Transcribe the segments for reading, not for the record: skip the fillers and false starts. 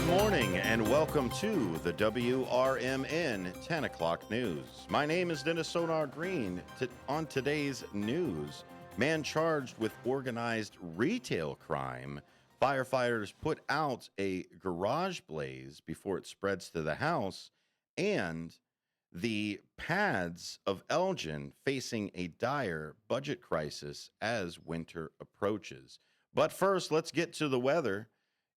Good morning and welcome to the WRMN 10 o'clock news. My name is Dennis Sonar Green. On today's news, man charged with organized retail crime. Firefighters put out a garage blaze before it spreads to the house, and the pads of Elgin facing a dire budget crisis as winter approaches. But first, let's get to the weather.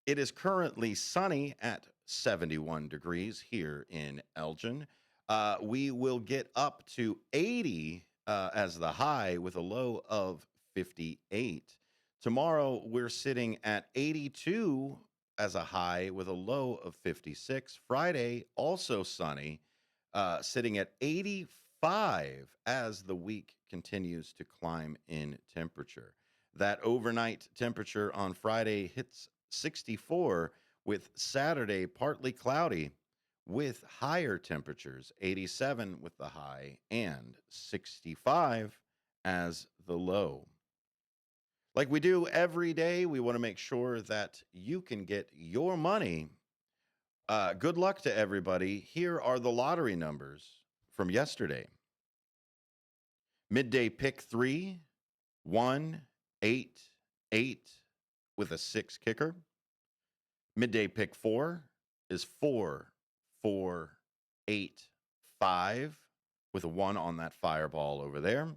It is currently sunny at 71 degrees here in Elgin. We will get up to 80 as the high with a low of 58. Tomorrow, we're sitting at 82 as a high with a low of 56. Friday, also sunny, sitting at 85 as the week continues to climb in temperature. That overnight temperature on Friday hits 64, with Saturday partly cloudy with higher temperatures, 87 with the high and 65 as the low. Like we do every day, we want to make sure that you can get your money. Good luck to everybody. Here are the lottery numbers from yesterday. Midday pick 3, 1, 8, 8 with a 6 kicker. Midday pick 4 is 4, 4, 8, 5 with a 1 on that fireball over there.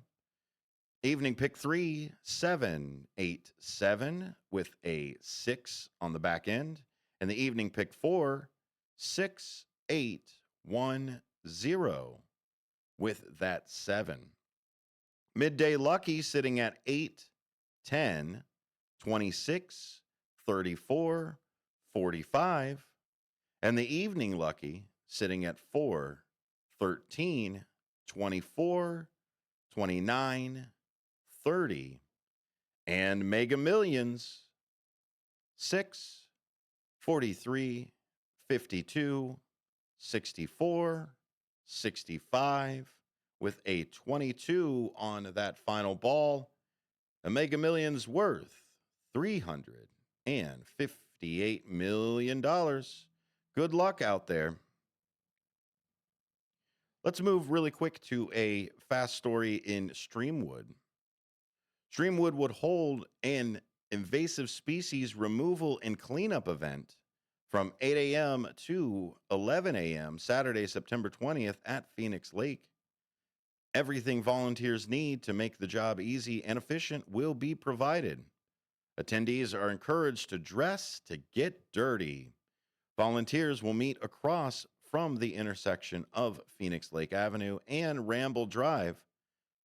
Evening pick 3, 7, 8, 7 with a 6 on the back end. And the evening pick 4, 6, 8, 1, 0 with that 7. Midday lucky sitting at 8, 10, 26, 34, 45. And the evening lucky sitting at 4, 13, 24, 29, 30. And Mega Millions 6, 43, 52, 64, 65 with a 22 on that final ball. A Mega Millions worth $358 million. Good luck out there. Let's move really quick to a fast story in Streamwood. Streamwood would hold an invasive species removal and cleanup event from 8 a.m. to 11 a.m. Saturday, September 20th at Phoenix Lake. Everything volunteers need to make the job easy and efficient will be provided. Attendees are encouraged to dress to get dirty. Volunteers will meet across from the intersection of Phoenix Lake Avenue and Ramble Drive.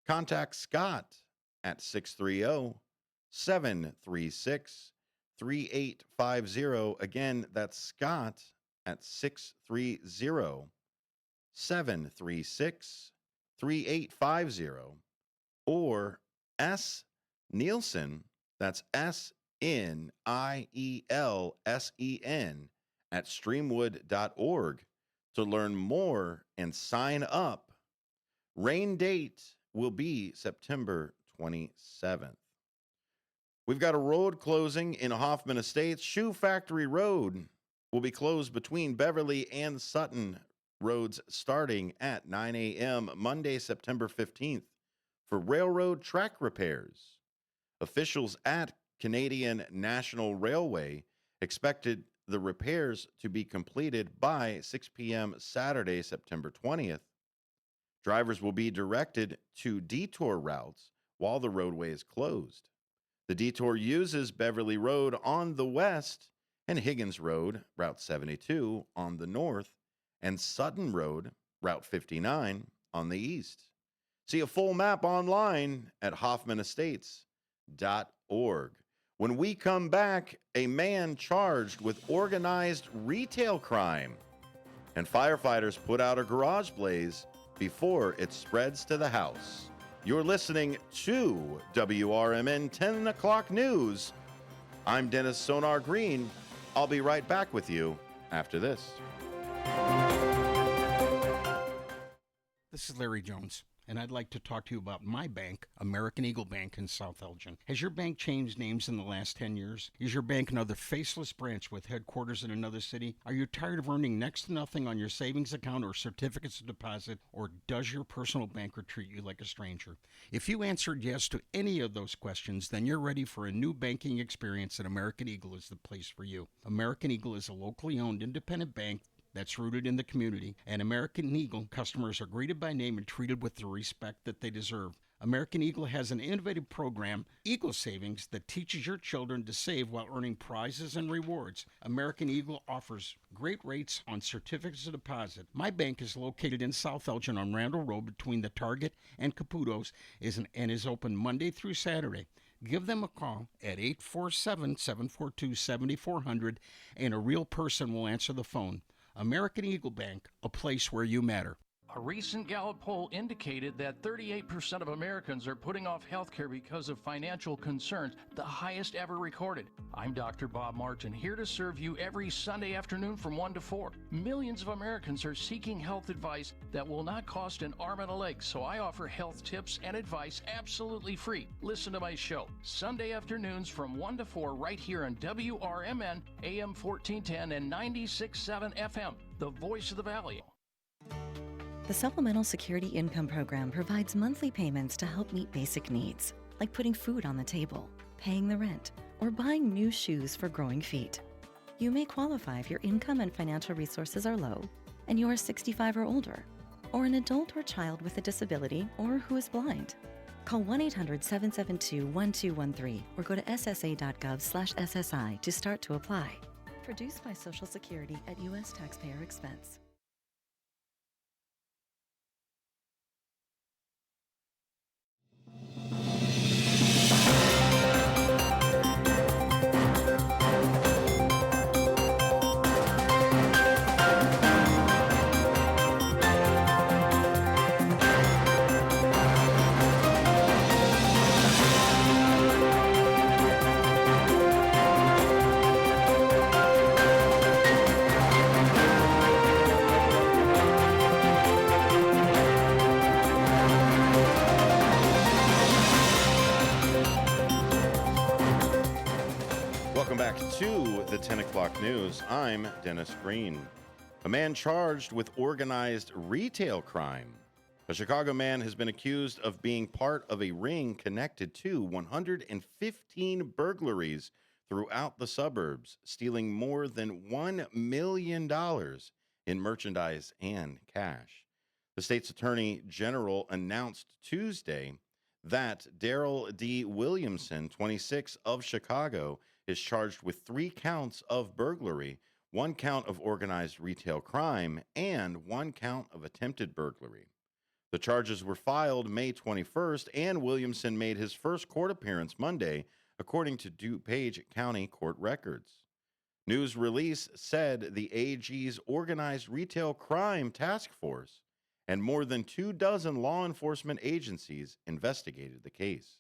Contact Scott at 630-736-3850. Again, that's Scott at 630-736-3850. Or S. Nielsen, that's SNIELSEN at streamwood.org to learn more and sign up. Rain date will be September 27th. We've got a road closing in Hoffman Estates. Shoe Factory Road will be closed between Beverly and Sutton roads starting at 9 a.m. Monday, September 15th for railroad track repairs. Officials at Canadian National Railway expected the repairs to be completed by 6 p.m. Saturday, September 20th. Drivers will be directed to detour routes while the roadway is closed. The detour uses Beverly Road on the west and Higgins Road, Route 72, on the north, and Sutton Road, Route 59, on the east. See a full map online at hoffmanestates.org. When we come back, a man charged with organized retail crime, and firefighters put out a garage blaze before it spreads to the house. You're listening to WRMN 10 o'clock news. I'm Dennis Sonar Green. I'll be right back with you after this. This is Larry Jones. and I'd like to talk to you about my bank, American Eagle Bank in South Elgin. Has your bank changed names in the last 10 years? Is your bank another faceless branch with headquarters in another city? Are you tired of earning next to nothing on your savings account or certificates of deposit, or does your personal banker treat you like a stranger? If you answered yes to any of those questions, then you're ready for a new banking experience, and American Eagle is the place for you. American Eagle is a locally owned independent bank that's rooted in the community, and American Eagle customers are greeted by name and treated with the respect that they deserve. American Eagle has an innovative program, Eagle Savings, that teaches your children to save while earning prizes and rewards. American Eagle offers great rates on certificates of deposit. My bank is located in South Elgin on Randall Road between the Target and Caputo's and is open Monday through Saturday. Give them a call at 847-742-7400 and a real person will answer the phone. American Eagle Bank, a place where you matter. A recent Gallup poll indicated that 38% of Americans are putting off health care because of financial concerns, the highest ever recorded. I'm Dr. Bob Martin, here to serve you every Sunday afternoon from 1 to 4. Millions of Americans are seeking health advice that will not cost an arm and a leg, so I offer health tips and advice absolutely free. Listen to my show, Sunday afternoons from 1 to 4 right here on WRMN, AM 1410 and 96.7 FM, the voice of the Valley. The Supplemental Security Income Program provides monthly payments to help meet basic needs, like putting food on the table, paying the rent, or buying new shoes for growing feet. You may qualify if your income and financial resources are low, and you are 65 or older, or an adult or child with a disability, or who is blind. Call 1-800-772-1213 or go to ssa.gov/SSI to start to apply. Produced by Social Security at U.S. taxpayer expense. Welcome back to the 10 o'clock news. I'm Dennis Green. A man charged with organized retail crime. A Chicago man has been accused of being part of a ring connected to 115 burglaries throughout the suburbs, stealing more than $1 million in merchandise and cash. The state's attorney general announced Tuesday that Daryl D. Williamson, 26, of Chicago, is charged with 3 counts of burglary, 1 count of organized retail crime, and 1 count of attempted burglary. The charges were filed May 21st, and Williamson made his first court appearance Monday, according to DuPage County court records. News release said the AG's Organized Retail Crime Task Force and more than 24 law enforcement agencies investigated the case.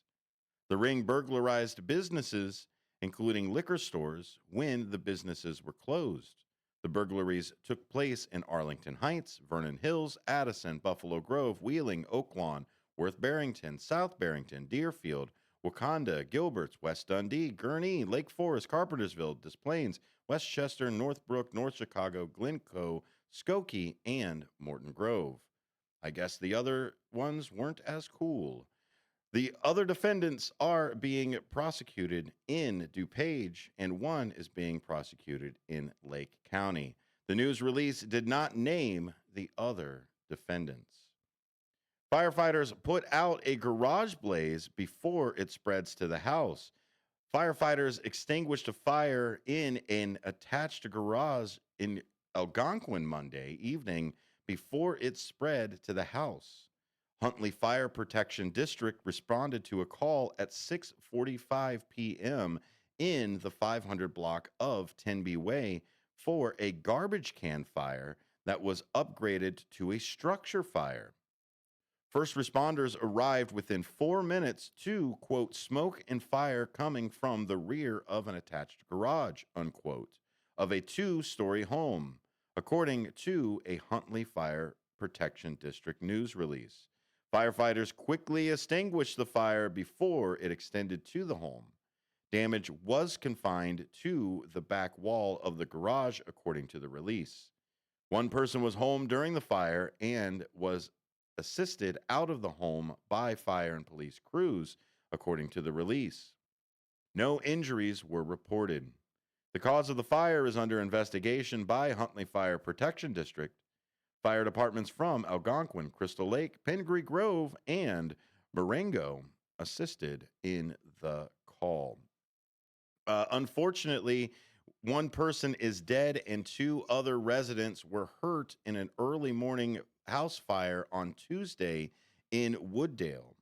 The ring burglarized businesses, including liquor stores, when the businesses were closed. The burglaries took place in Arlington Heights, Vernon Hills, Addison, Buffalo Grove, Wheeling, Oaklawn, Worth Barrington, South Barrington, Deerfield, Wakanda, Gilberts, West Dundee, Gurnee, Lake Forest, Carpentersville, Des Plaines, Westchester, Northbrook, North Chicago, Glencoe, Skokie, and Morton Grove. I guess the other ones weren't as cool. The other defendants are being prosecuted in DuPage, and one is being prosecuted in Lake County. The news release did not name the other defendants. Firefighters put out a garage blaze before it spreads to the house. Firefighters extinguished a fire in an attached garage in Algonquin Monday evening before it spread to the house. Huntley Fire Protection District responded to a call at 6:45 p.m. in the 500 block of Tenby Way for a garbage can fire that was upgraded to a structure fire. First responders arrived within 4 minutes to, quote, smoke and fire coming from the rear of an attached garage, unquote, of a 2-story home, according to a Huntley Fire Protection District news release. Firefighters quickly extinguished the fire before it extended to the home. Damage was confined to the back wall of the garage, according to the release. One person was home during the fire and was assisted out of the home by fire and police crews, according to the release. No injuries were reported. The cause of the fire is under investigation by Huntley Fire Protection District. Fire departments from Algonquin, Crystal Lake, Pingree Grove, and Marengo assisted in the call. Unfortunately, one person is dead and two other residents were hurt in an early morning house fire on Tuesday in Wooddale.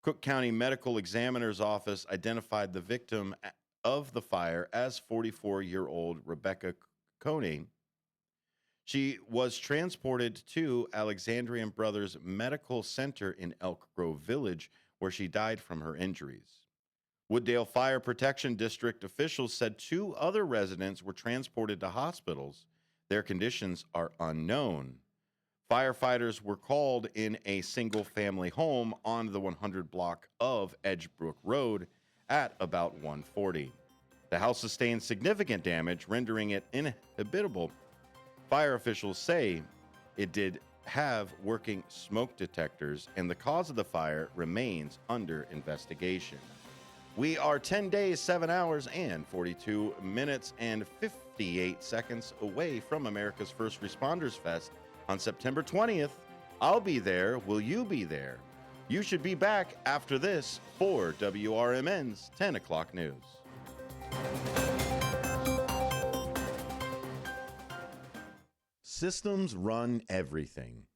Cook County Medical Examiner's Office identified the victim of the fire as 44-year-old Rebecca Coney. She was transported to Alexandrian Brothers Medical Center in Elk Grove Village, where she died from her injuries. Wooddale Fire Protection District officials said two other residents were transported to hospitals. Their conditions are unknown. Firefighters were called in a single-family home on the 100 block of Edgebrook Road at about 1:40. The house sustained significant damage, rendering it inhabitable. Fire officials say it did have working smoke detectors, and the cause of the fire remains under investigation. We are 10 days, 7 hours, and 42 minutes and 58 seconds away from America's First Responders Fest on September 20th. I'll be there. Will you be there? You should be back after this for WRMN's 10 o'clock news. Systems run everything.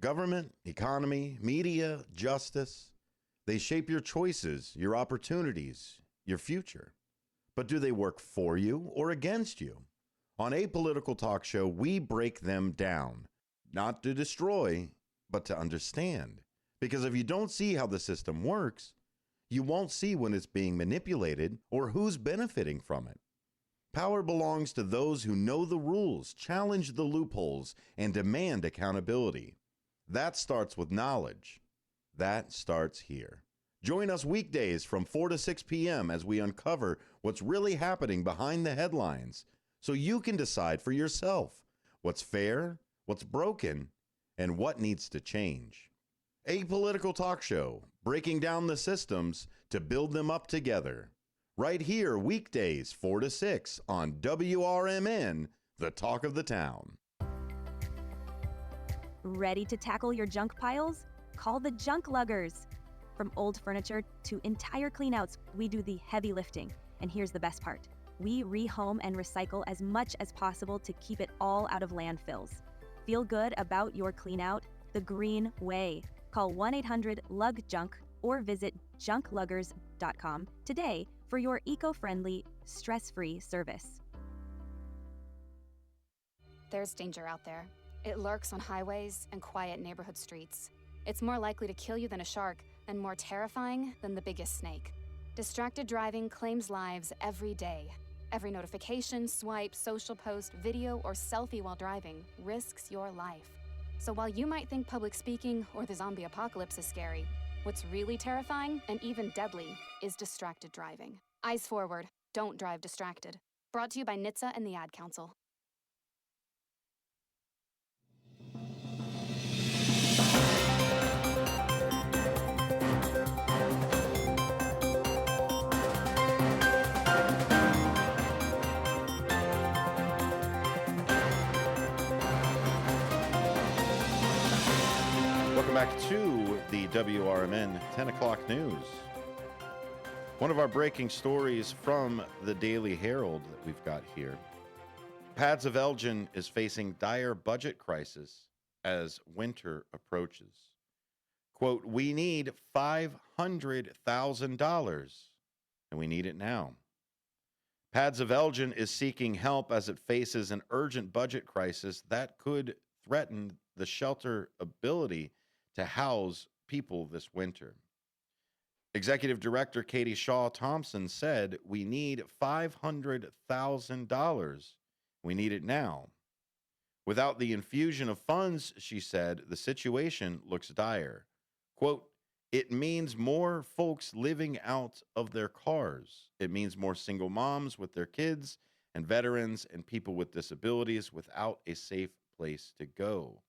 Government, economy, media, justice. They shape your choices, your opportunities, your future. But do they work for you or against you? On Apolitical Talk Show, we break them down, not to destroy, but to understand. Because if you don't see how the system works, you won't see when it's being manipulated or who's benefiting from it. Power belongs to those who know the rules, challenge the loopholes, and demand accountability. That starts with knowledge. That starts here. Join us weekdays from 4 to 6 p.m. as we uncover what's really happening behind the headlines so you can decide for yourself what's fair, what's broken, and what needs to change. Apolitical Talk Show, breaking down the systems to build them up together. Right here, weekdays 4 to 6 on WRMN, the talk of the town. Ready to tackle your junk piles? Call the Junk Luggers. From old furniture to entire cleanouts, we do the heavy lifting. And here's the best part. We rehome and recycle as much as possible to keep it all out of landfills. Feel good about your cleanout the green way. Call 1-800-LUG-JUNK or visit junkluggers.com today for your eco-friendly, stress-free service. There's danger out there. It lurks on highways and quiet neighborhood streets. It's more likely to kill you than a shark and more terrifying than the biggest snake. Distracted driving claims lives every day. Every notification, swipe, social post, video, or selfie while driving risks your life. So while you might think public speaking or the zombie apocalypse is scary, what's really terrifying and even deadly is distracted driving. Eyes forward, don't drive distracted. Brought to you by NHTSA and the Ad Council. Welcome back to the WRMN 10 o'clock news. One of our breaking stories from the Daily Herald that we've got here. Pads of Elgin is facing dire budget crisis as winter approaches. Quote, we need $500,000 and we need it now. Pads of Elgin is seeking help as it faces an urgent budget crisis that could threaten the shelter ability to house people this winter. Executive Director Katie Shaw Thompson said, we need $500,000. We need it now. Without the infusion of funds, she said, the situation looks dire. Quote, it means more folks living out of their cars. It means more single moms with their kids and veterans and people with disabilities without a safe place to go.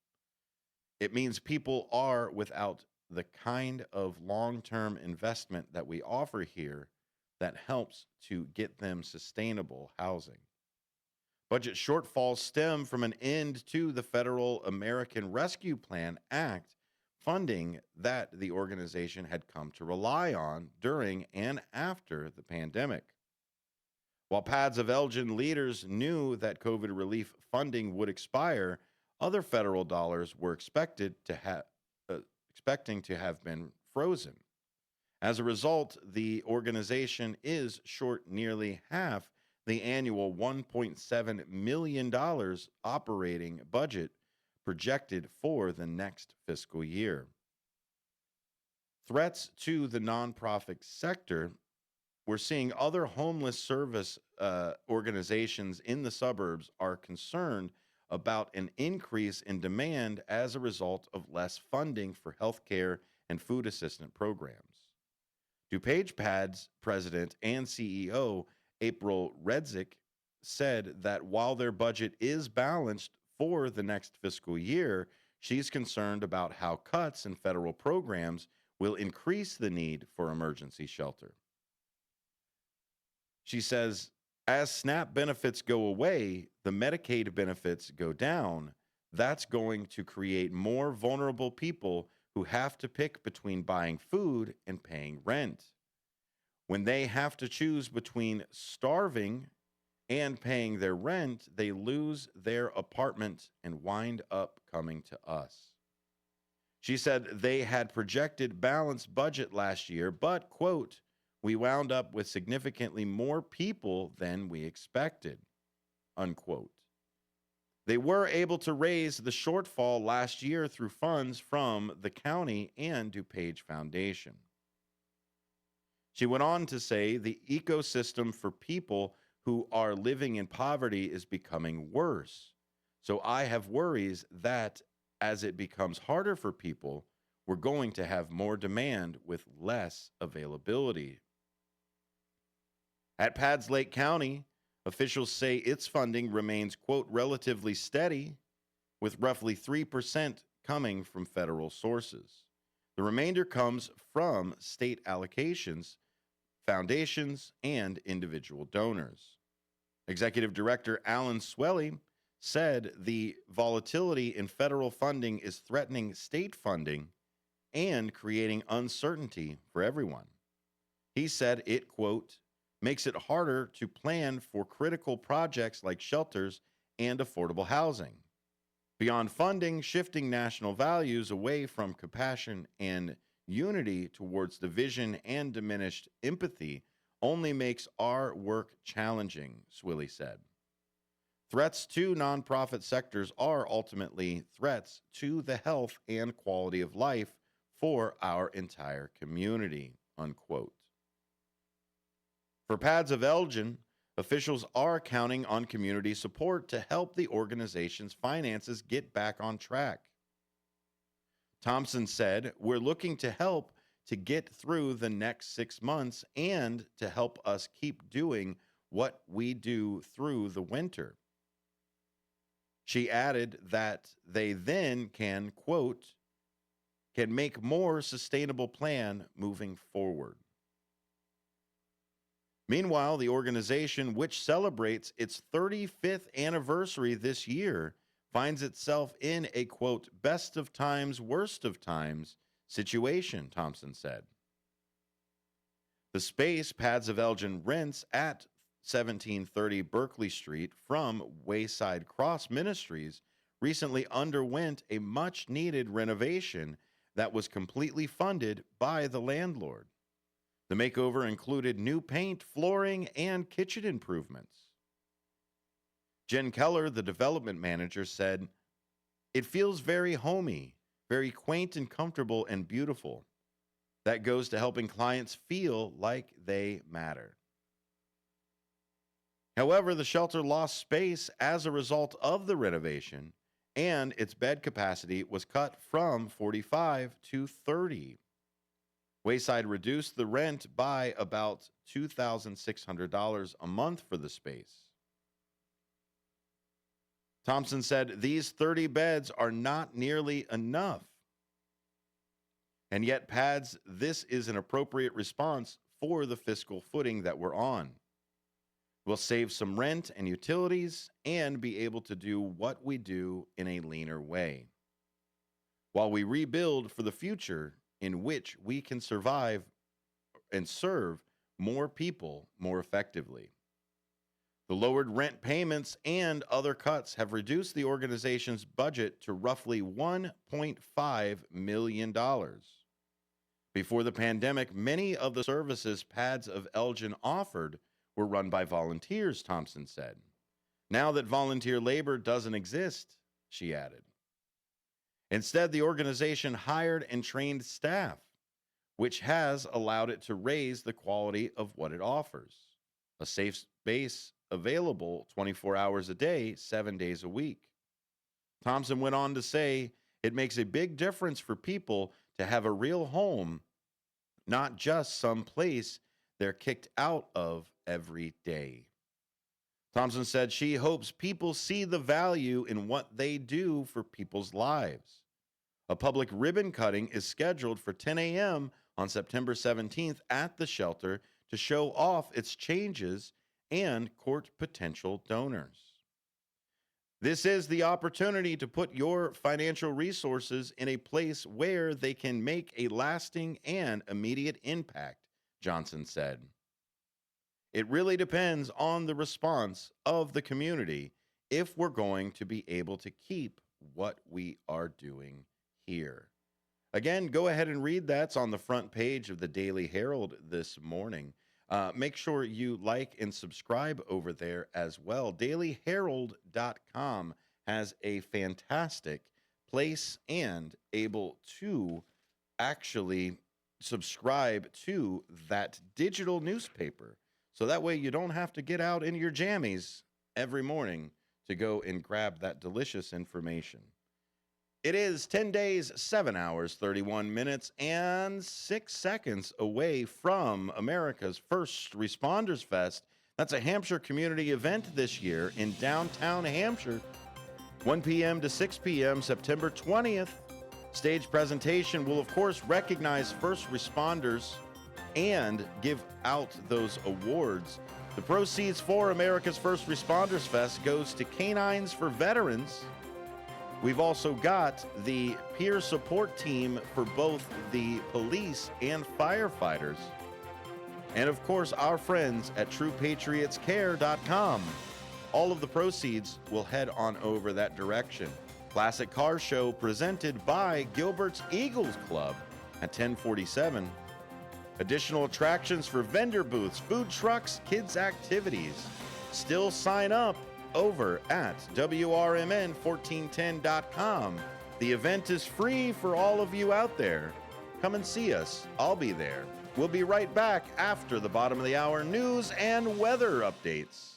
It means people are without the kind of long term investment that we offer here that helps to get them sustainable housing. Budget shortfalls stem from an end to the Federal American Rescue Plan Act funding that the organization had come to rely on during and after the pandemic. While Pads of Elgin leaders knew that COVID relief funding would expire, other federal dollars were expecting to have been frozen. As a result, the organization is short nearly half the annual $1.7 million operating budget projected for the next fiscal year. Threats to the nonprofit sector, we're seeing other homeless service organizations in the suburbs are concerned about an increase in demand as a result of less funding for healthcare and food assistance programs. DuPage Pad's president and CEO, April Redzik, said that while their budget is balanced for the next fiscal year, she's concerned about how cuts in federal programs will increase the need for emergency shelter. She says, as SNAP benefits go away, the Medicaid benefits go down. That's going to create more vulnerable people who have to pick between buying food and paying rent. When they have to choose between starving and paying their rent, they lose their apartment and wind up coming to us. She said they had projected balanced budget last year, but, quote, we wound up with significantly more people than we expected, unquote. They were able to raise the shortfall last year through funds from the county and DuPage Foundation. She went on to say the ecosystem for people who are living in poverty is becoming worse. So I have worries that as it becomes harder for people, we're going to have more demand with less availability. At Pads Lake County, officials say its funding remains, quote, relatively steady, with roughly 3% coming from federal sources. The remainder comes from state allocations, foundations, and individual donors. Executive Director Alan Swelley said the volatility in federal funding is threatening state funding and creating uncertainty for everyone. He said it, quote, makes it harder to plan for critical projects like shelters and affordable housing. Beyond funding, shifting national values away from compassion and unity towards division and diminished empathy only makes our work challenging, Swilley said. Threats to nonprofit sectors are ultimately threats to the health and quality of life for our entire community, unquote. For Pads of Elgin, officials are counting on community support to help the organization's finances get back on track. Thompson said, we're looking to help to get through the next 6 months and to help us keep doing what we do through the winter. She added that they then can, quote, can make more sustainable plan moving forward. Meanwhile, the organization, which celebrates its 35th anniversary this year, finds itself in a, quote, best of times, worst of times situation, Thompson said. The space Pads of Elgin rents at 1730 Berkeley Street from Wayside Cross Ministries recently underwent a much-needed renovation that was completely funded by the landlord. The makeover included new paint, flooring, and kitchen improvements. Jen Keller, the development manager, said, it feels very homey, very quaint and comfortable and beautiful. That goes to helping clients feel like they matter. However, the shelter lost space as a result of the renovation, and its bed capacity was cut from 45 to 30. Wayside reduced the rent by about $2,600 a month for the space. Thompson said these 30 beds are not nearly enough. And yet, Pads, this is an appropriate response for the fiscal footing that we're on. We'll save some rent and utilities and be able to do what we do in a leaner way, while we rebuild for the future in which we can survive and serve more people more effectively. The lowered rent payments and other cuts have reduced the organization's budget to roughly $1.5 million. Before the pandemic, many of the services Pads of Elgin offered were run by volunteers, Thompson said. Now that volunteer labor doesn't exist, she added. Instead, the organization hired and trained staff, which has allowed it to raise the quality of what it offers. A safe space available 24 hours a day, 7 days a week. Thompson went on to say, it makes a big difference for people to have a real home, not just some place they're kicked out of every day. Thompson said she hopes people see the value in what they do for people's lives. A public ribbon cutting is scheduled for 10 a.m. on September 17th at the shelter to show off its changes and court potential donors. This is the opportunity to put your financial resources in a place where they can make a lasting and immediate impact, Johnson said. It really depends on the response of the community if we're going to be able to keep what we are doing here. Again, go ahead and read that. It's on the front page of the Daily Herald this morning. Make sure you like and subscribe over there as well. DailyHerald.com has a fantastic place and able to actually subscribe to that digital newspaper. So that way you don't have to get out in your jammies every morning to go and grab that delicious information. It is 10 days, 7 hours, 31 minutes, and 6 seconds away from America's First Responders Fest. That's a Hampshire community event this year in downtown Hampshire, 1 p.m. to 6 p.m., September 20th. Stage presentation will, of course, recognize first responders and give out those awards. The proceeds for America's First Responders Fest goes to Canines for Veterans. We've also got the peer support team for both the police and firefighters. And of course, our friends at TruePatriotsCare.com. All of the proceeds will head on over that direction. Classic Car Show presented by Gilbert's Eagles Club at 1047. Additional attractions for vendor booths, food trucks, kids' activities. Still sign up over at WRMN1410.com. The event is free for all of you out there. Come and see us. I'll be there. We'll be right back after the bottom of the hour news and weather updates.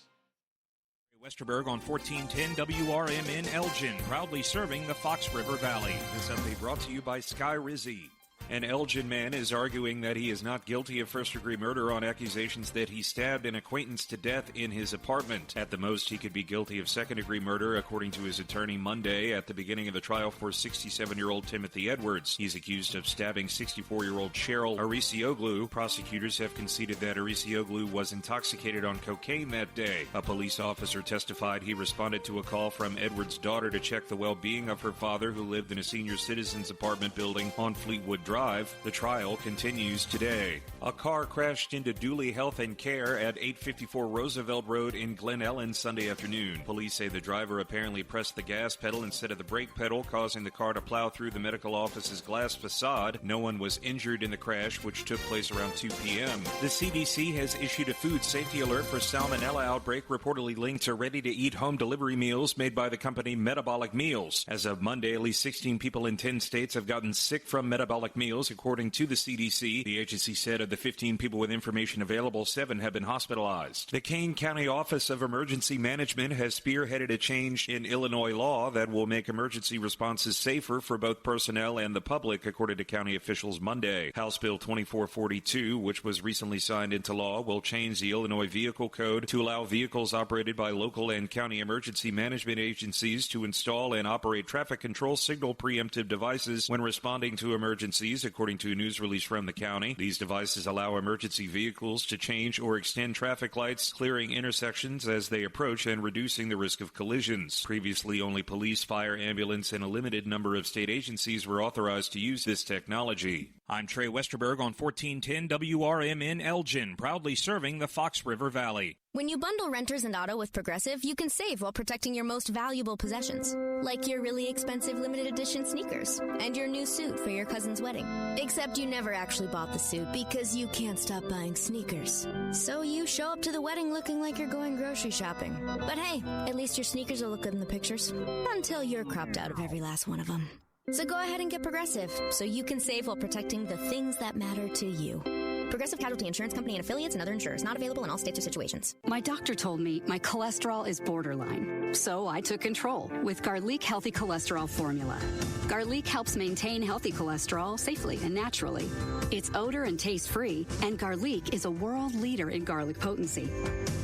Westerberg on 1410 WRMN Elgin, proudly serving the Fox River Valley. This update brought to you by Sky Rizzi. An Elgin man is arguing that he is not guilty of first-degree murder on accusations that he stabbed an acquaintance to death in his apartment. At the most, he could be guilty of second-degree murder, according to his attorney Monday at the beginning of the trial for 67-year-old Timothy Edwards. He's accused of stabbing 64-year-old Cheryl Arisioglu. Prosecutors have conceded that Arisioglu was intoxicated on cocaine that day. A police officer testified he responded to a call from Edwards' daughter to check the well-being of her father, who lived in a senior citizens apartment building on Fleetwood Drive. The trial continues today. A car crashed into Dooley Health and Care at 854 Roosevelt Road in Glen Ellen Sunday afternoon. Police say the driver apparently pressed the gas pedal instead of the brake pedal, causing the car to plow through the medical office's glass facade. No one was injured in the crash, which took place around 2 p.m. The CDC has issued a food safety alert for salmonella outbreak reportedly linked to ready-to-eat home delivery meals made by the company Metabolic Meals. As of Monday, at least 16 people in 10 states have gotten sick from metabolic meals. meals, according to the CDC. The agency said of the 15 people with information available, 7 have been hospitalized. The Kane County Office of Emergency Management has spearheaded a change in Illinois law that will make emergency responses safer for both personnel and the public, according to county officials Monday. House Bill 2442, which was recently signed into law, will change the Illinois Vehicle Code to allow vehicles operated by local and county emergency management agencies to install and operate traffic control signal preemptive devices when responding to emergencies, according to a news release from the county. These devices allow emergency vehicles to change or extend traffic lights, clearing intersections as they approach and reducing the risk of collisions. Previously, only police, fire, ambulance, and a limited number of state agencies were authorized to use this technology. I'm Trey Westerberg on 1410 WRMN Elgin, proudly serving the Fox River Valley. When you bundle renters and auto with Progressive, you can save while protecting your most valuable possessions, like your really expensive limited edition sneakers and your new suit for your cousin's wedding. Except you never actually bought the suit because you can't stop buying sneakers. So you show up to the wedding looking like you're going grocery shopping. But hey, at least your sneakers will look good in the pictures, until you're cropped out of every last one of them. So go ahead and get Progressive, so you can save while protecting the things that matter to you. Progressive Casualty Insurance Company and affiliates and other insurers. Not available in all states or situations. My doctor told me my cholesterol is borderline, so I took control with Garlic Healthy Cholesterol Formula. Garlic helps maintain healthy cholesterol safely and naturally. It's odor and taste-free, and Garlic is a world leader in garlic potency.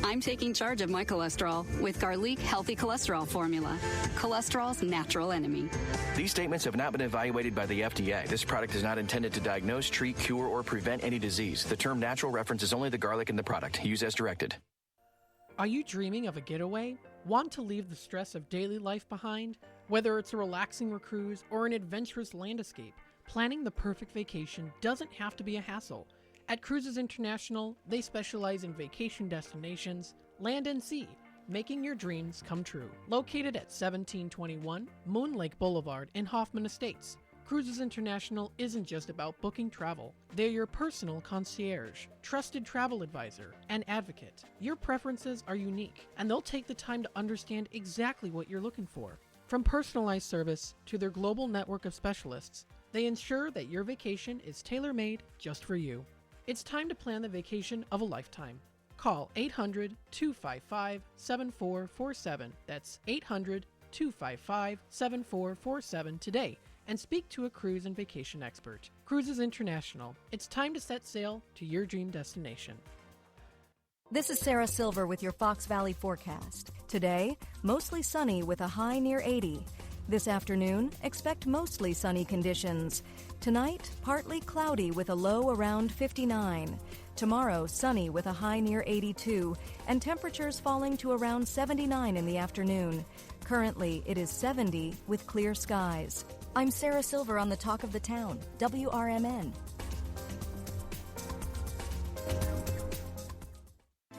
I'm taking charge of my cholesterol with Garlic Healthy Cholesterol Formula, cholesterol's natural enemy. These statements have not been evaluated by the FDA. This product is not intended to diagnose, treat, cure, or prevent any disease. The term natural references only the garlic in the product. Use as directed. Are you dreaming of a getaway? Want to leave the stress of daily life behind? Whether it's a relaxing cruise or an adventurous land escape, planning the perfect vacation doesn't have to be a hassle. At Cruises International, they specialize in vacation destinations, land and sea, making your dreams come true. Located at 1721 Moon Lake Boulevard in Hoffman Estates, Cruises International isn't just about booking travel. They're your personal concierge, trusted travel advisor, and advocate. Your preferences are unique, and they'll take the time to understand exactly what you're looking for. From personalized service to their global network of specialists, they ensure that your vacation is tailor-made just for you. It's time to plan the vacation of a lifetime. Call 800-255-7447. That's 800-255-7447 today and speak to a cruise and vacation expert. Cruises International. It's time to set sail to your dream destination. This is Sarah Silver with your Fox Valley forecast. Today, mostly sunny with a high near 80. This afternoon, expect mostly sunny conditions. Tonight, partly cloudy with a low around 59. Tomorrow, sunny with a high near 82, and temperatures falling to around 79 in the afternoon. Currently, it is 70 with clear skies. I'm Sarah Silver on the Talk of the Town, WRMN.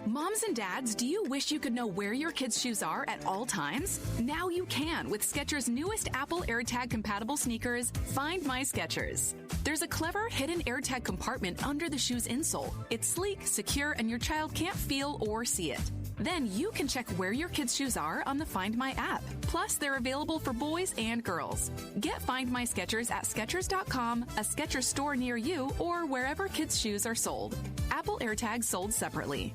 Moms and dads, do you wish you could know where your kids' shoes are at all times? Now you can with Skechers' newest Apple AirTag compatible sneakers, Find My Skechers. There's a clever hidden AirTag compartment under the shoe's insole. It's sleek, secure, and your child can't feel or see it. Then you can check where your kids' shoes are on the Find My app. Plus, they're available for boys and girls. Get Find My Skechers at Skechers.com, a Skechers store near you, or wherever kids' shoes are sold. Apple AirTags sold separately.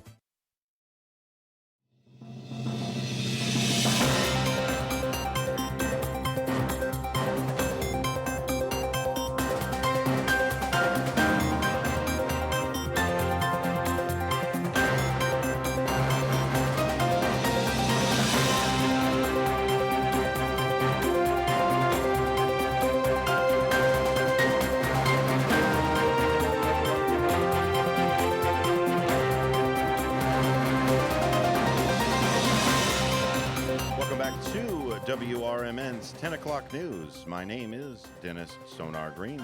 WRMN's 10 o'clock news. My name is Dennis Sonar Green.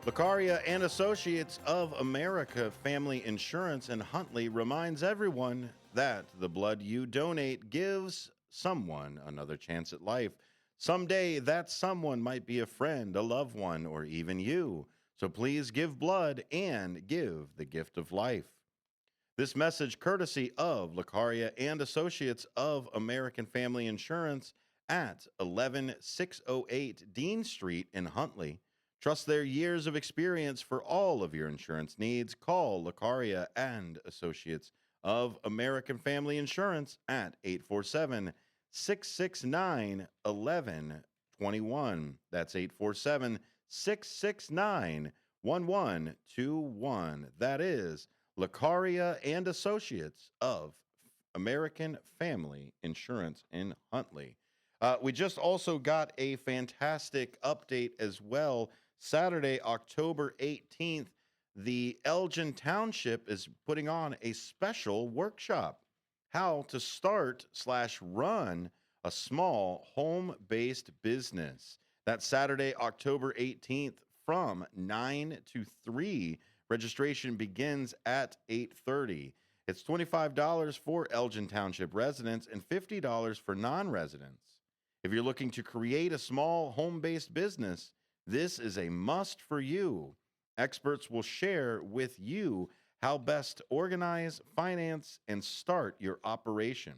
Lucaria and Associates of America Family Insurance in Huntley reminds everyone that the blood you donate gives someone another chance at life. Someday that someone might be a friend, a loved one, or even you. So please give blood and give the gift of life. This message courtesy of Lucaria and Associates of American Family Insurance at 11608 Dean Street in Huntley. Trust their years of experience for all of your insurance needs. Call Lucaria and Associates of American Family Insurance at 847-669-1121. That's 847-669-1121. That is Lucaria and Associates of American Family Insurance in Huntley. We just also got a fantastic update as well. Saturday, October 18th, the Elgin Township is putting on a special workshop. How to start/run a small home-based business. That's Saturday, October 18th from 9 to 3. Registration begins at 8:30. It's $25 for Elgin Township residents and $50 for non-residents. If you're looking to create a small home-based business, this is a must for you. Experts will share with you how best to organize, finance, and start your operation.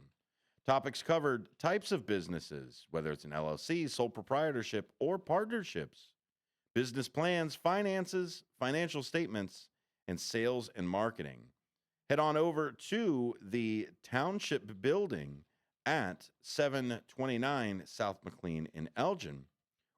Topics covered: types of businesses, whether it's an LLC, sole proprietorship, or partnerships, business plans, finances, financial statements, and sales and marketing. Head on over to the Township Building at 729 South McLean in Elgin,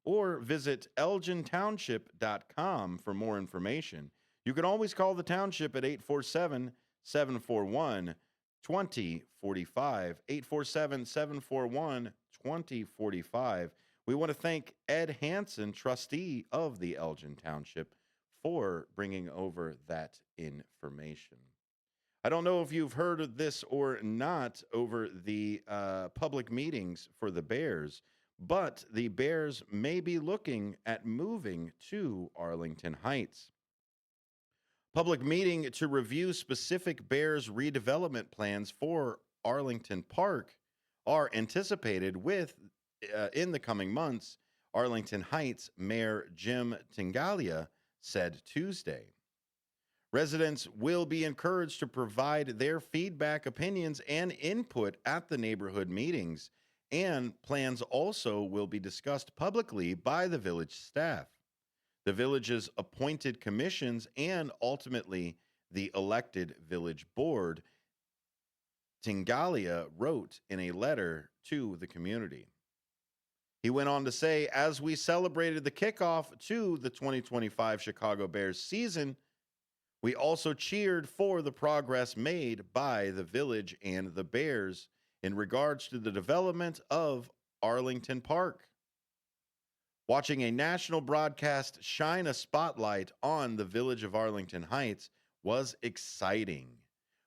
or visit elgintownship.com for more information. You can always call the Township at 847-741-2045, 847-741-2045. We want to thank Ed Hansen, trustee of the Elgin Township, for bringing over that information. I don't know if you've heard of this or not over the public meetings for the Bears, but the Bears may be looking at moving to Arlington Heights. Public meeting to review specific Bears redevelopment plans for Arlington Park are anticipated in the coming months, Arlington Heights Mayor Jim Tingalia said Tuesday. Residents will be encouraged to provide their feedback, opinions, and input at the neighborhood meetings, and plans also will be discussed publicly by the village staff, the village's appointed commissions, and ultimately the elected village board, Tingalia wrote in a letter to the community. He went on to say, as we celebrated the kickoff to the 2025 Chicago Bears season, we also cheered for the progress made by the village and the Bears in regards to the development of Arlington Park. Watching a national broadcast shine a spotlight on the village of Arlington Heights was exciting.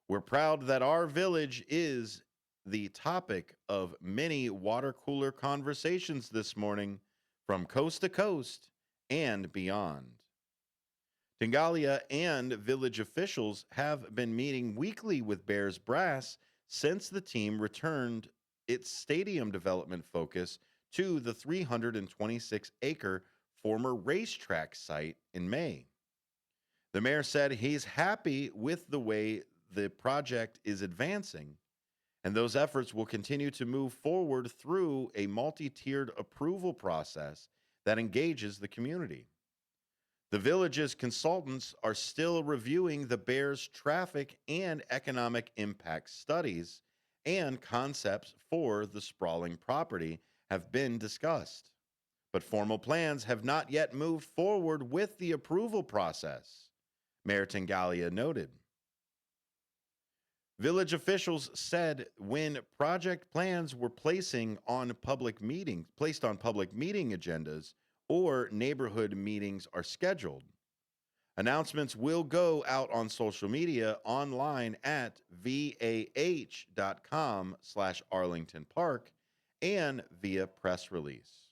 We're proud that our village is the topic of many water cooler conversations this morning from coast to coast and beyond. Tingalia and village officials have been meeting weekly with Bears brass since the team returned its stadium development focus to the 326-acre former racetrack site in May. The mayor said he's happy with the way the project is advancing, and those efforts will continue to move forward through a multi-tiered approval process that engages the community. The village's consultants are still reviewing the Bears' traffic and economic impact studies, and concepts for the sprawling property have been discussed, but formal plans have not yet moved forward with the approval process, Mayor Tingalia noted. Village officials said when project plans were placed on public meeting agendas or neighborhood meetings are scheduled, announcements will go out on social media, online at vah.com/Arlington Park, and via press release.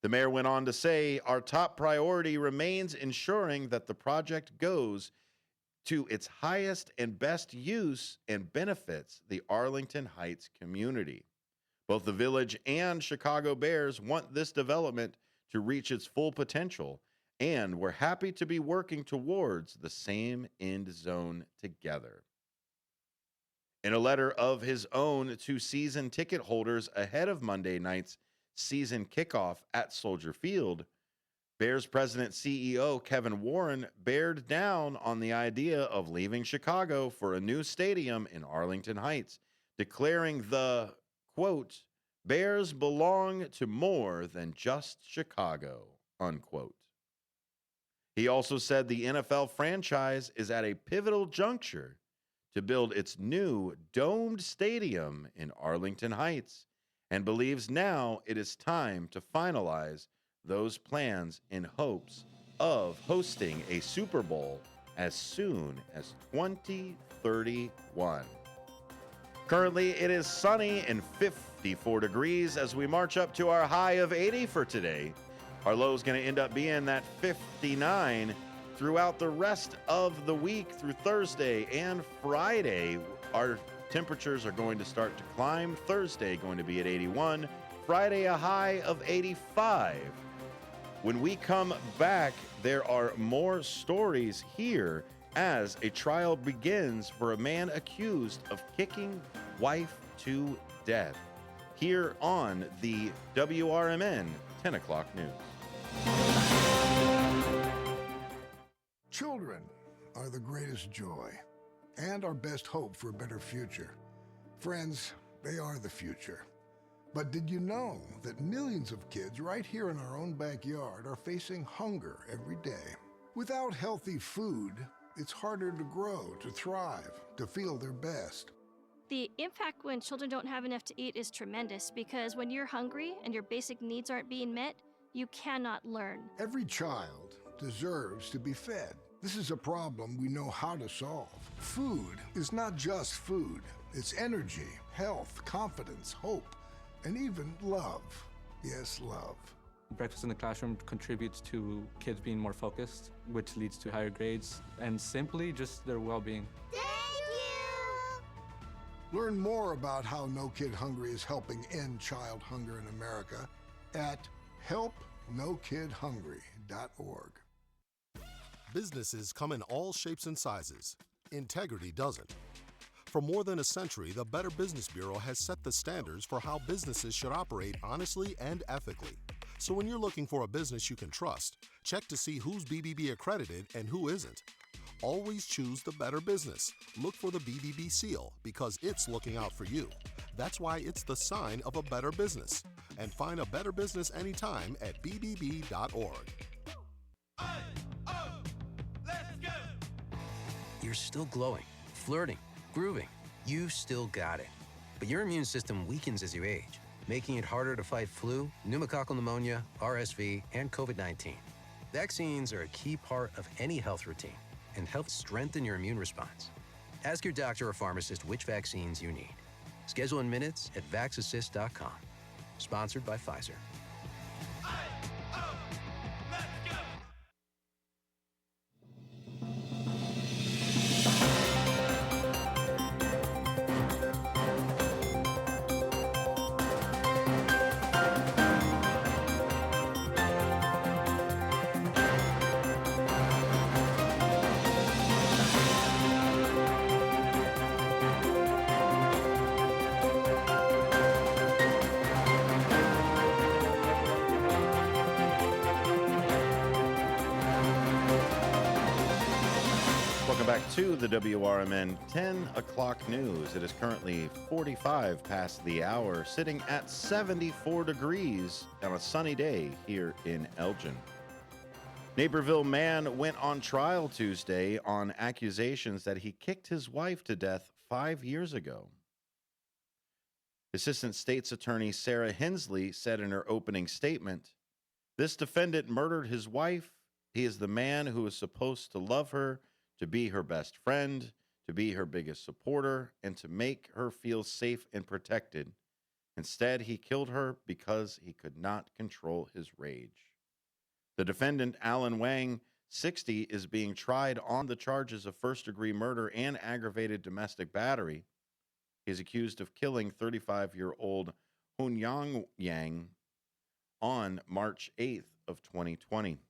The mayor went on to say, our top priority remains ensuring that the project goes to its highest and best use and benefits the Arlington Heights community. Both the village and Chicago Bears want this development to reach its full potential, and we're happy to be working towards the same end zone together. In a letter of his own to season ticket holders ahead of Monday night's season kickoff at Soldier Field, Bears president CEO Kevin Warren bared down on the idea of leaving Chicago for a new stadium in Arlington Heights, declaring the, quote, Bears belong to more than just Chicago, unquote. He also said the NFL franchise is at a pivotal juncture to build its new domed stadium in Arlington Heights and believes now it is time to finalize those plans in hopes of hosting a Super Bowl as soon as 2031. Currently, it is sunny and 54 degrees as we march up to our high of 80 for today. Our low is going to end up being that 59 throughout the rest of the week through Thursday and Friday. Our temperatures are going to start to climb. Thursday going to be at 81. Friday, a high of 85. When we come back, there are more stories here as a trial begins for a man accused of kicking wife to death. Here on the WRMN 10 o'clock news. Children are the greatest joy and our best hope for a better future. Friends, they are the future. But did you know that millions of kids right here in our own backyard are facing hunger every day? Without healthy food, it's harder to grow, to thrive, to feel their best. The impact when children don't have enough to eat is tremendous because when you're hungry and your basic needs aren't being met, you cannot learn. Every child deserves to be fed. This is a problem we know how to solve. Food is not just food. It's energy, health, confidence, hope, and even love. Yes, love. Breakfast in the classroom contributes to kids being more focused, which leads to higher grades, and simply just their well-being. Thank you! Learn more about how No Kid Hungry is helping end child hunger in America at helpnokidhungry.org. Businesses come in all shapes and sizes. Integrity doesn't. For more than a century, the Better Business Bureau has set the standards for how businesses should operate honestly and ethically. So when you're looking for a business you can trust, check to see who's BBB accredited and who isn't. Always choose the Better Business. Look for the BBB seal because it's looking out for you. That's why it's the sign of a better business. And find a better business anytime at bbb.org. You're still glowing, flirting, grooving. You've still got it. But your immune system weakens as you age, making it harder to fight flu, pneumococcal pneumonia, RSV, and COVID-19. Vaccines are a key part of any health routine and help strengthen your immune response. Ask your doctor or pharmacist which vaccines you need. Schedule in minutes at vaxassist.com. Sponsored by Pfizer. Welcome back to the WRMN 10 o'clock news. It is currently 45 past the hour, sitting at 74 degrees on a sunny day here in Elgin. Naperville man went on trial Tuesday on accusations that he kicked his wife to death 5 years ago. Assistant State's Attorney Sarah Hensley said in her opening statement, "This defendant murdered his wife. He is the man who is supposed to love her, to be her best friend, to be her biggest supporter, and to make her feel safe and protected. Instead, he killed her because he could not control his rage." The defendant, Alan Wang, 60, is being tried on the charges of first-degree murder and aggravated domestic battery. He is accused of killing 35-year-old Hunyang Yang on March 8th of 2020.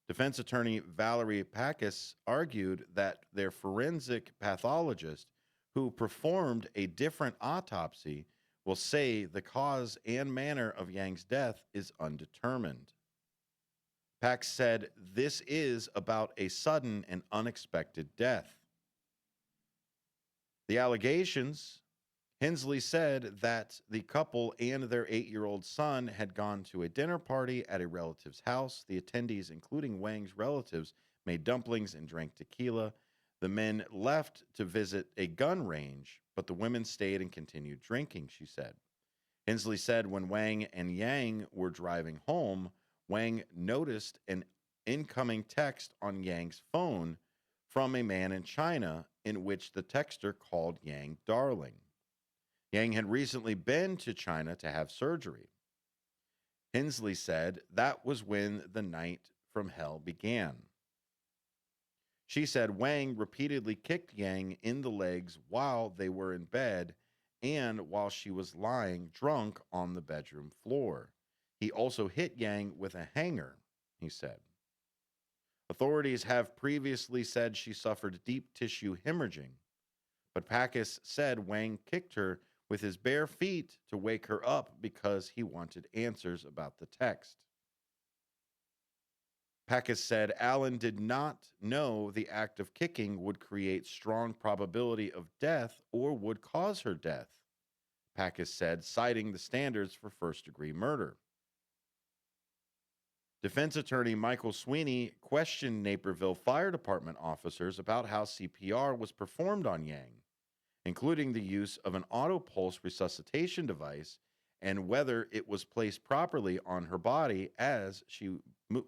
Defense attorney Valerie Packus argued that their forensic pathologist, who performed a different autopsy, will say the cause and manner of Yang's death is undetermined. Pax said this is about a sudden and unexpected death. The allegations, Hensley said that the couple and their 8-year-old son had gone to a dinner party at a relative's house. The attendees, including Wang's relatives, made dumplings and drank tequila. The men left to visit a gun range, but the women stayed and continued drinking, she said. Hensley said when Wang and Yang were driving home, Wang noticed an incoming text on Yang's phone from a man in China in which the texter called Yang darling. Yang had recently been to China to have surgery. Hensley said that was when the night from hell began. She said Wang repeatedly kicked Yang in the legs while they were in bed and while she was lying drunk on the bedroom floor. He also hit Yang with a hanger, he said. Authorities have previously said she suffered deep tissue hemorrhaging, but Packus said Wang kicked her with his bare feet to wake her up because he wanted answers about the text. Packus said Allen did not know the act of kicking would create strong probability of death or would cause her death, Packus said, citing the standards for first-degree murder. Defense attorney Michael Sweeney questioned Naperville Fire Department officers about how CPR was performed on Yang, including the use of an auto pulse resuscitation device and whether it was placed properly on her body as she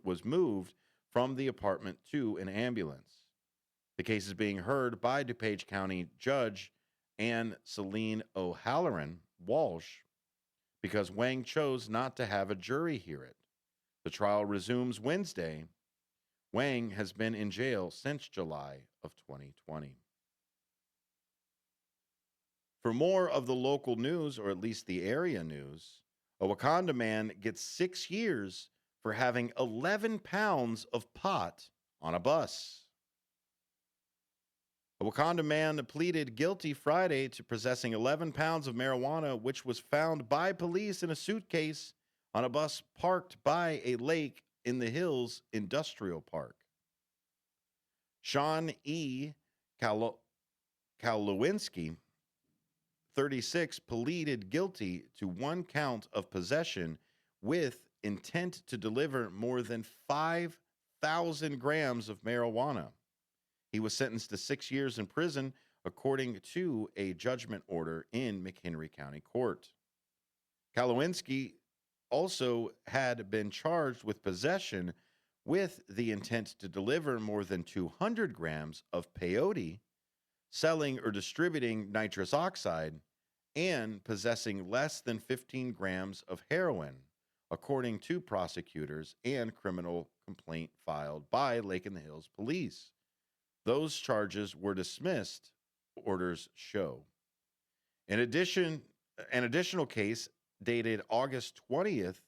was moved from the apartment to an ambulance. The case is being heard by DuPage County Judge Anne Celine O'Halloran Walsh because Wang chose not to have a jury hear it. The trial resumes Wednesday. Wang has been in jail since July of 2020. For more of the local news, or at least the area news, a Wakanda man gets 6 years for having 11 pounds of pot on a bus. A Wakanda man pleaded guilty Friday to possessing 11 pounds of marijuana, which was found by police in a suitcase on a bus parked by a lake in the Hills Industrial Park. Sean E. Kalowinski, 36, pleaded guilty to 1 count of possession with intent to deliver more than 5,000 grams of marijuana. He was sentenced to 6 years in prison, according to a judgment order in McHenry County Court. Kalowinski also had been charged with possession with the intent to deliver more than 200 grams of peyote, selling or distributing nitrous oxide, and possessing less than 15 grams of heroin, according to prosecutors and criminal complaint filed by Lake in the Hills police. Those charges were dismissed, orders show. In addition, an additional case dated August 20th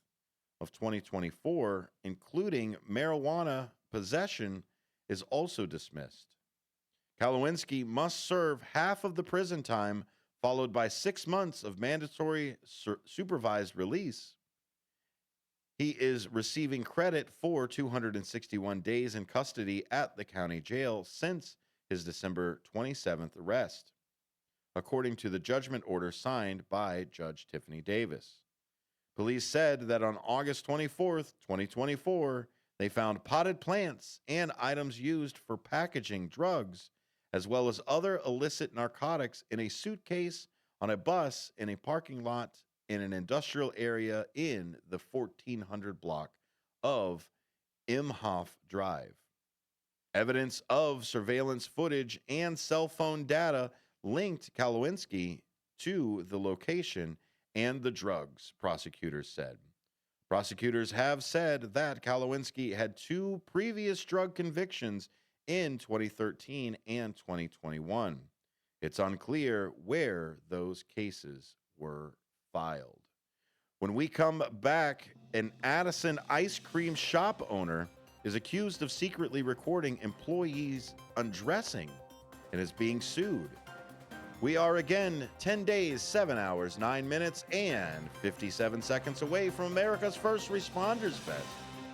of 2024, including marijuana possession, is also dismissed. Kalowinski must serve half of the prison time, followed by 6 months of mandatory supervised release. He is receiving credit for 261 days in custody at the county jail since his December 27th arrest, according to the judgment order signed by Judge Tiffany Davis. Police said that on August 24th, 2024, they found potted plants and items used for packaging drugs, as well as other illicit narcotics in a suitcase on a bus in a parking lot in an industrial area in the 1400 block of Imhoff Drive. Evidence of surveillance footage and cell phone data linked Kalowinski to the location and the drugs, prosecutors said. Prosecutors have said that Kalowinski had 2 previous drug convictions in 2013 and 2021. It's unclear where those cases were filed. When we come back, an Addison ice cream shop owner is accused of secretly recording employees undressing and is being sued. We are again 10 days, 7 hours, 9 minutes, and 57 seconds away from America's First Responders Fest.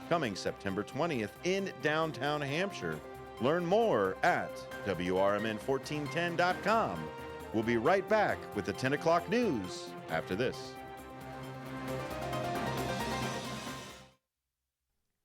coming September 20th in downtown Hampshire. Learn more at WRMN1410.com. We'll be right back with the 10 o'clock news after this.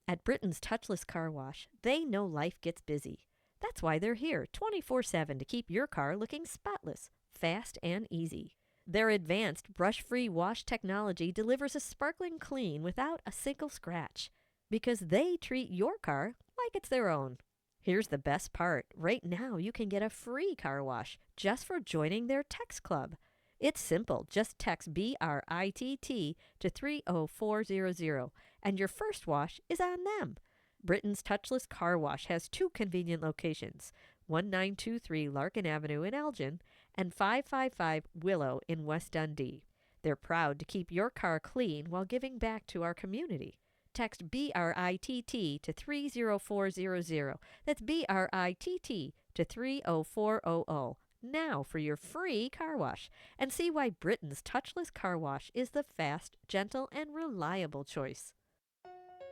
At Britain's Touchless Car Wash, they know life gets busy. That's why they're here 24/7 to keep your car looking spotless, fast, and easy. Their advanced brush-free wash technology delivers a sparkling clean without a single scratch, because they treat your car like it's their own. Here's the best part. Right now, you can get a free car wash just for joining their text club. It's simple. Just text BRITT to 30400, and your first wash is on them. Britain's Touchless Car Wash has two convenient locations, 1923 Larkin Avenue in Elgin and 555 Willow in West Dundee. They're proud to keep your car clean while giving back to our community. Text BRITT to 30400. That's BRITT to 30400 now for your free car wash, and see why Britain's Touchless Car Wash is the fast, gentle, and reliable choice.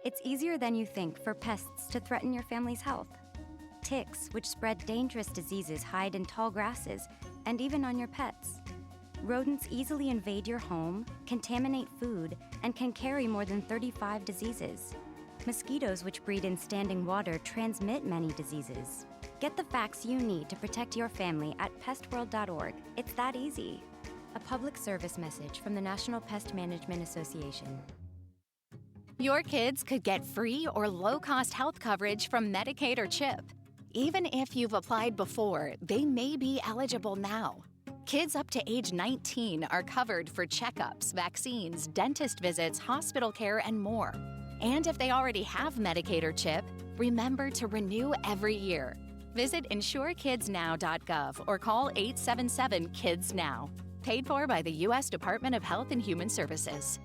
It's easier than you think for pests to threaten your family's health. Ticks, which spread dangerous diseases, hide in tall grasses and even on your pets. Rodents easily invade your home, contaminate food, and can carry more than 35 diseases. Mosquitoes, which breed in standing water, transmit many diseases. Get the facts you need to protect your family at pestworld.org. It's that easy. A public service message from the National Pest Management Association. Your kids could get free or low-cost health coverage from Medicaid or CHIP. Even if you've applied before, they may be eligible now. Kids up to age 19 are covered for checkups, vaccines, dentist visits, hospital care, and more. And if they already have Medicaid or CHIP, remember to renew every year. Visit insurekidsnow.gov or call 877-KIDS-NOW. Paid for by the U.S. Department of Health and Human Services.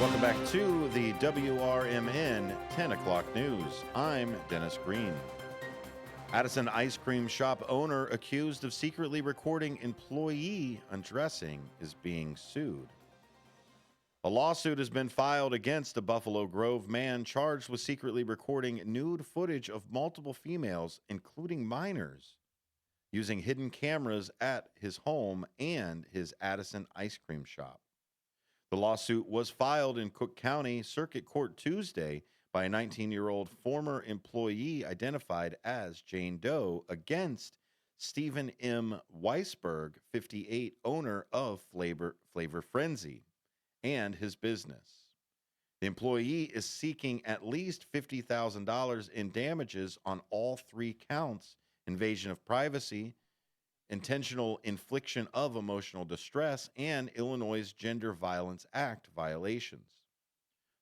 Welcome back to the WRMN 10 o'clock news. I'm Dennis Green. Addison ice cream shop owner accused of secretly recording employee undressing is being sued. A lawsuit has been filed against a Buffalo Grove man charged with secretly recording nude footage of multiple females, including minors, using hidden cameras at his home and his Addison ice cream shop. The lawsuit was filed in Cook County Circuit Court Tuesday by a 19-year-old former employee identified as Jane Doe against Stephen M. Weisberg, 58, owner of Flavor Frenzy, and his business. The employee is seeking at least $50,000 in damages on all three counts: invasion of privacy, intentional infliction of emotional distress, and Illinois' Gender Violence Act violations.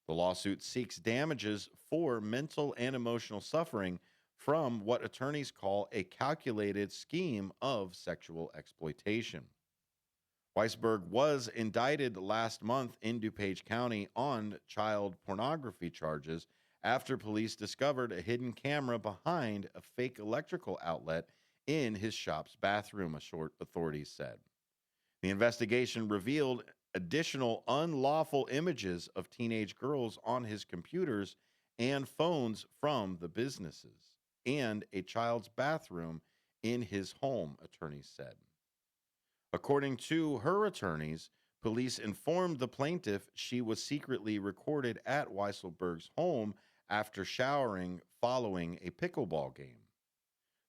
The lawsuit seeks damages for mental and emotional suffering from what attorneys call a calculated scheme of sexual exploitation. Weisberg was indicted last month in DuPage County on child pornography charges after police discovered a hidden camera behind a fake electrical outlet in his shop's bathroom, authorities said. The investigation revealed additional unlawful images of teenage girls on his computers and phones from the businesses, and a child's bathroom in his home, attorneys said. According to her attorneys, police informed the plaintiff she was secretly recorded at Weisselberg's home after showering following a pickleball game.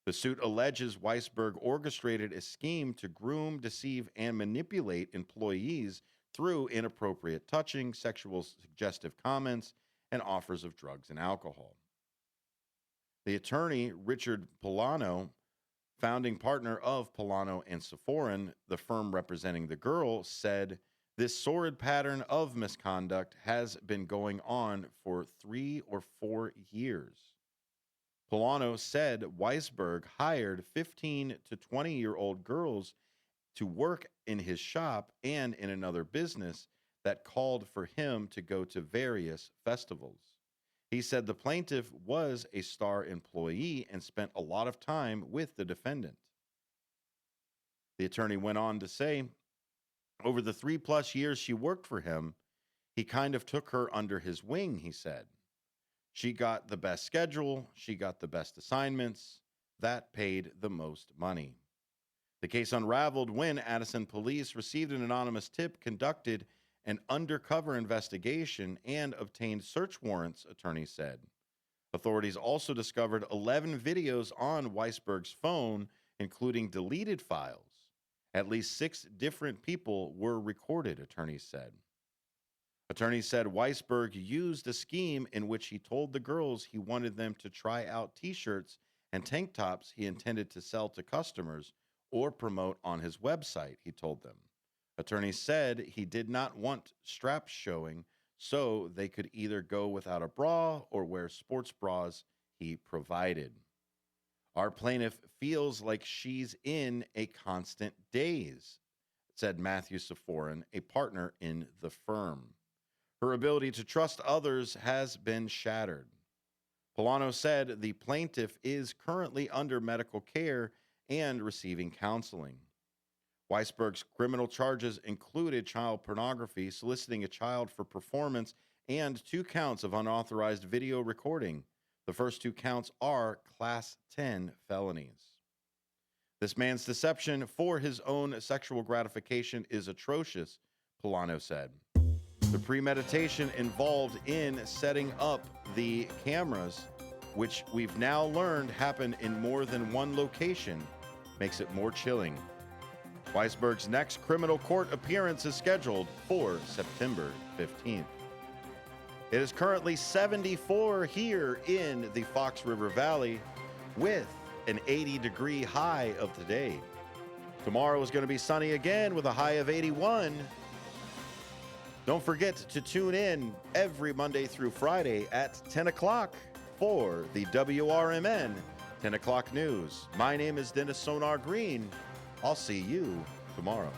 The suit alleges Weisberg orchestrated a scheme to groom, deceive, and manipulate employees through inappropriate touching, sexual suggestive comments, and offers of drugs and alcohol. The attorney, Richard Polano, founding partner of Polano and Sephorin, the firm representing the girl, said this sordid pattern of misconduct has been going on for 3 or 4 years. Polano said Weisberg hired 15 to 20-year-old girls to work in his shop and in another business that called for him to go to various festivals. He said the plaintiff was a Star employee and spent a lot of time with the defendant. The attorney went on to say, over the 3+ years she worked for him, he kind of took her under his wing, he said. She got the best schedule, she got the best assignments, that paid the most money. The case unraveled when Addison police received an anonymous tip, conducted an undercover investigation, and obtained search warrants, attorneys said. Authorities also discovered 11 videos on Weisberg's phone, including deleted files. At least 6 different people were recorded, attorneys said. Attorneys said Weisberg used a scheme in which he told the girls he wanted them to try out T-shirts and tank tops he intended to sell to customers or promote on his website, he told them. Attorneys said he did not want straps showing, so they could either go without a bra or wear sports bras he provided. Our plaintiff feels like she's in a constant daze, said Matthew Sephorin, a partner in the firm. Her ability to trust others has been shattered. Polano said the plaintiff is currently under medical care and receiving counseling. Weisberg's criminal charges included child pornography, soliciting a child for performance, and 2 counts of unauthorized video recording. The first 2 counts are Class 10 felonies. This man's deception for his own sexual gratification is atrocious, Polano said. The premeditation involved in setting up the cameras, which we've now learned happen in more than one location, makes it more chilling. Weisberg's next criminal court appearance is scheduled for September 15th. It is currently 74 here in the Fox River Valley with an 80-degree high of today. Tomorrow is going to be sunny again with a high of 81. Don't forget to tune in every Monday through Friday at 10 o'clock for the WRMN 10 o'clock news. My name is Dennis Sonar Green. I'll see you tomorrow.